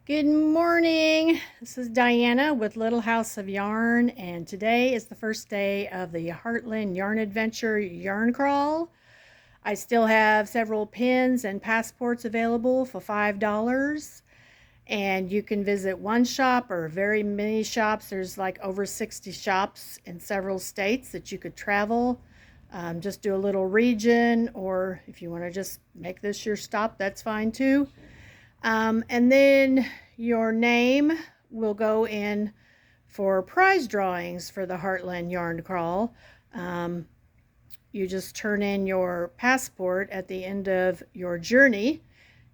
Good morning. This is Diana with Little House of Yarn, and today is the first day of the Heartland Yarn Adventure Yarn Crawl. I still have several pins and passports available for $5, and you can visit one shop or very many shops. There's like over 60 shops in several states that you could travel. Just do a little region, or if you want to just make this your stop, that's fine too. And then your name will go in for prize drawings for the Heartland Yarn Crawl. You just turn in your passport at the end of your journey,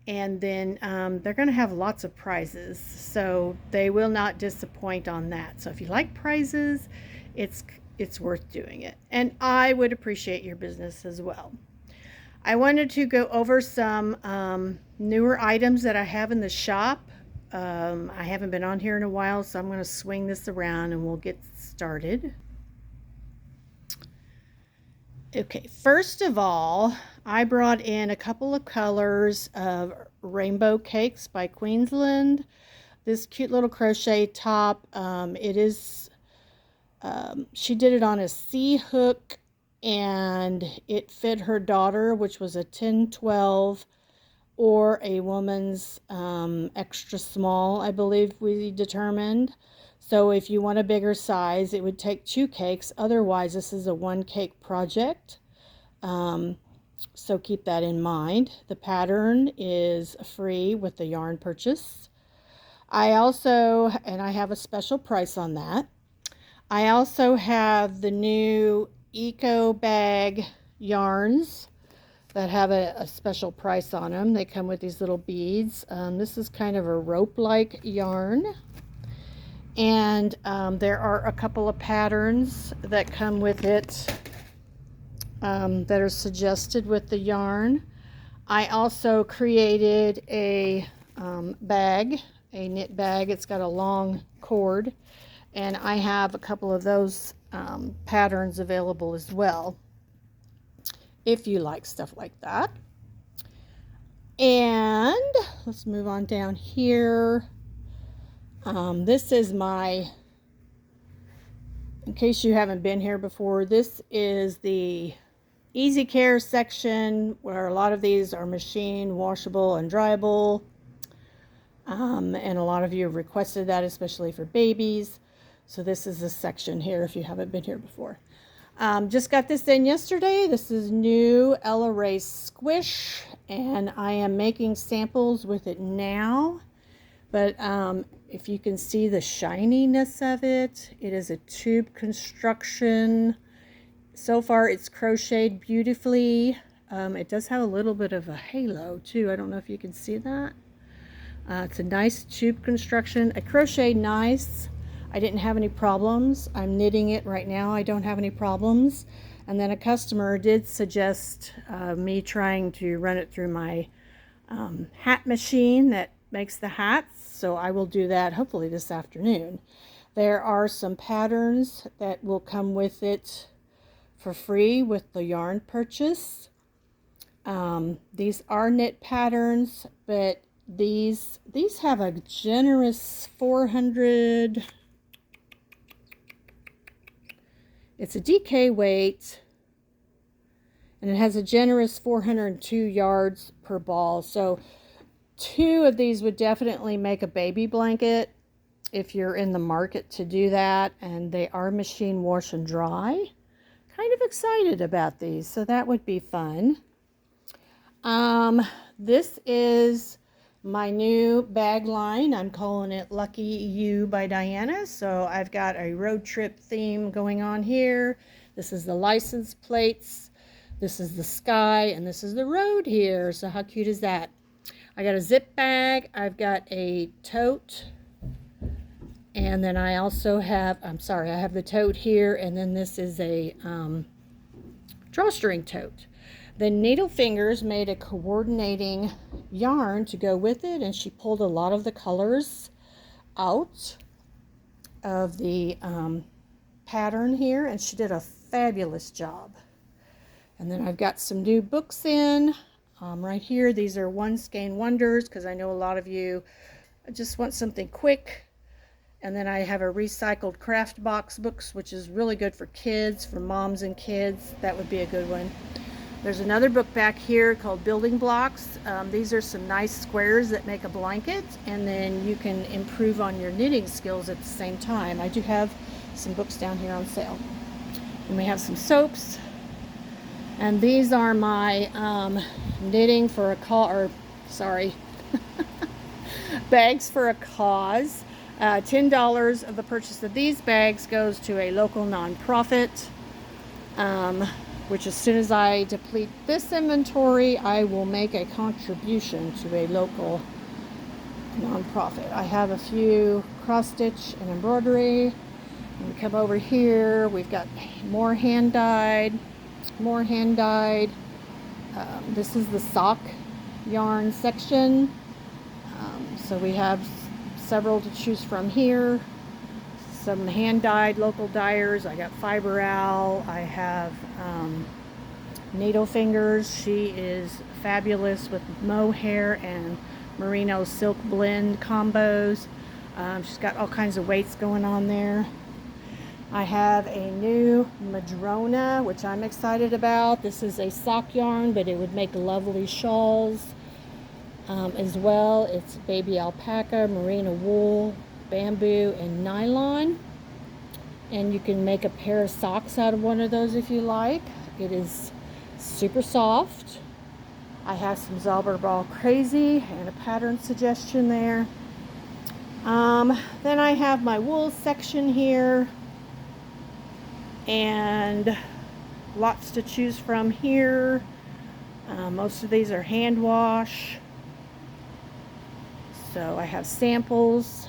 and then they're going to have lots of prizes, so they will not disappoint on that. So if you like prizes, it's worth doing it, and I would appreciate your business as well. I wanted to go over some newer items that I have in the shop. I haven't been on here in a while, so I'm going to swing this around and we'll get started. Okay, first of all, I brought in a couple of colors of Rainbow Cakes by Queensland. This cute little crochet top, she did it on a C-hook, and it fit her daughter, which was a 10-12 or a woman's extra small, I believe we determined. So if you want a bigger size, it would take 2 cakes. Otherwise, this is a 1-cake project. So keep that in mind. The pattern is free with the yarn purchase. I have a special price on that. I also have the new Eco Bag yarns that have a special price on them. They come with these little beads. This is kind of a rope-like yarn. And there are a couple of patterns that come with it that are suggested with the yarn. I also created a bag, a knit bag. It's got a long cord, and I have a couple of those patterns available as well, if you like stuff like that. And let's move on down here. This is in case you haven't been here before, this is the Easy Care section, where a lot of these are machine washable and dryable. And a lot of you have requested that, especially for babies. So this is a section here if you haven't been here before. Just got this in yesterday. This is new Ella Rae Squish, and I am making samples with it now. But if you can see the shininess of it, it is a tube construction. So far it's crocheted beautifully. It does have a little bit of a halo too. I don't know if you can see that. It's a nice tube construction. I crocheted nice. I didn't have any problems. I'm knitting it right now. I don't have any problems. And then a customer did suggest me trying to run it through my hat machine that makes the hats. So I will do that hopefully this afternoon. There are some patterns that will come with it for free with the yarn purchase. These are knit patterns, but these have a generous 400. It's a DK weight, and it has a generous 402 yards per ball. So 2 of these would definitely make a baby blanket if you're in the market to do that. And they are machine wash and dry. Kind of excited about these, so that would be fun. This is my new bag line. I'm calling it Lucky You by Diana. So I've got a road trip theme going on here. This is the license plates. This is the sky, and this is the road here. So how cute is that? I got a zip bag. I've got a tote. And then I also have, I have the tote here, and then this is a drawstring tote. The Needle Fingers made a coordinating yarn to go with it, and she pulled a lot of the colors out of the pattern here, and she did a fabulous job. And then I've got some new books in right here. These are One Skein Wonders, because I know a lot of you I just want something quick. And then I have a recycled craft box books, which is really good for kids, for moms and kids. That would be a good one. There's another book back here called Building Blocks. These are some nice squares that make a blanket, and then you can improve on your knitting skills at the same time. I do have some books down here on sale. And we have some soaps. And these are my knitting for a cause, bags for a cause. $10 of the purchase of these bags goes to a local nonprofit. Which as soon as I deplete this inventory, I will make a contribution to a local nonprofit. I have a few cross stitch and embroidery. And we come over here, we've got more hand dyed. This is the sock yarn section. So we have several to choose from here. Some hand-dyed local dyers. I got Fiber Owl. I have Needle Fingers. She is fabulous with mohair and merino silk blend combos. She's got all kinds of weights going on there. I have a new Madrona, which I'm excited about. This is a sock yarn, but it would make lovely shawls as well. It's baby alpaca, merino wool, bamboo, and nylon. And you can make a pair of socks out of one of those if you like. It is super soft. I have some Zauberball Crazy and a pattern suggestion there. Then I have my wool section here. And lots to choose from here. Most of these are hand wash. So I have samples.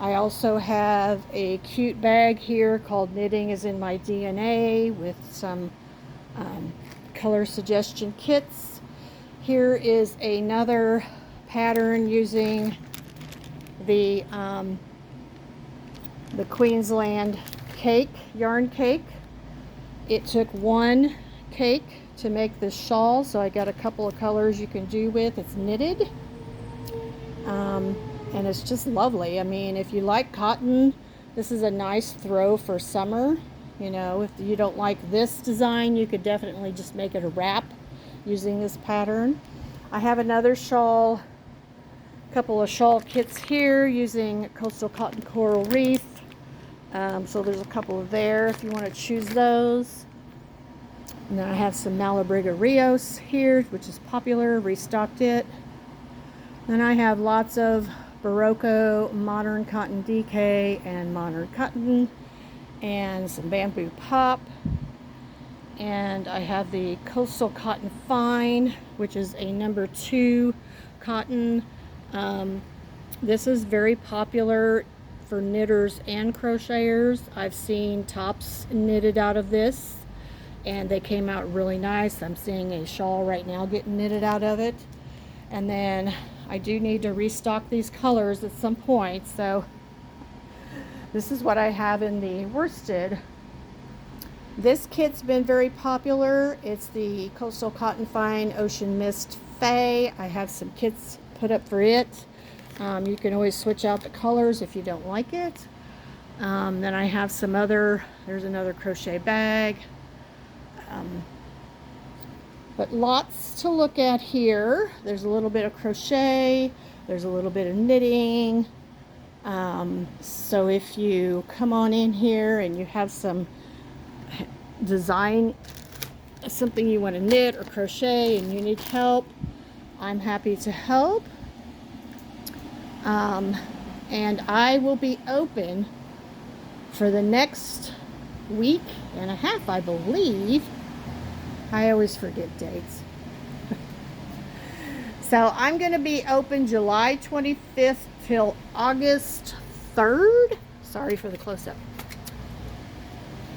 I also have a cute bag here called Knitting is in My DNA with some color suggestion kits. Here is another pattern using the Queensland cake, yarn cake. It took one cake to make this shawl, so I got a couple of colors you can do with. It's knitted. And it's just lovely. I mean, if you like cotton, this is a nice throw for summer. You know, if you don't like this design, you could definitely just make it a wrap using this pattern. I have another shawl, a couple of shawl kits here using Coastal Cotton Coral Reef. So there's a couple there if you want to choose those. And then I have some Malabriga Rios here, which is popular, restocked it. Then I have lots of Barocco Modern Cotton DK and Modern Cotton and some Bamboo Pop. And I have the Coastal Cotton Fine, which is a number 2 cotton. This is very popular for knitters and crocheters. I've seen tops knitted out of this and they came out really nice. I'm seeing a shawl right now getting knitted out of it. And then I do need to restock these colors at some point, so this is what I have in the worsted. This kit's been very popular. It's the Coastal Cotton Fine Ocean Mist Faye. I have some kits put up for it. You can always switch out the colors if you don't like it. Then I have some other, there's another crochet bag. But lots to look at here. There's a little bit of crochet. There's a little bit of knitting. So if you come on in here and you have some design, something you want to knit or crochet and you need help, I'm happy to help. And I will be open for the next week and a half, I believe. I always forget dates. So I'm going to be open July 25th till August 3rd. Sorry for the close-up.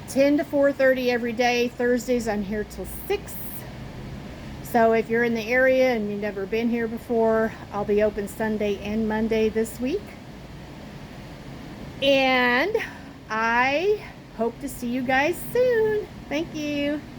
10 to 4:30 every day. Thursdays I'm here till 6. So if you're in the area and you've never been here before, I'll be open Sunday and Monday this week. And I hope to see you guys soon. Thank you.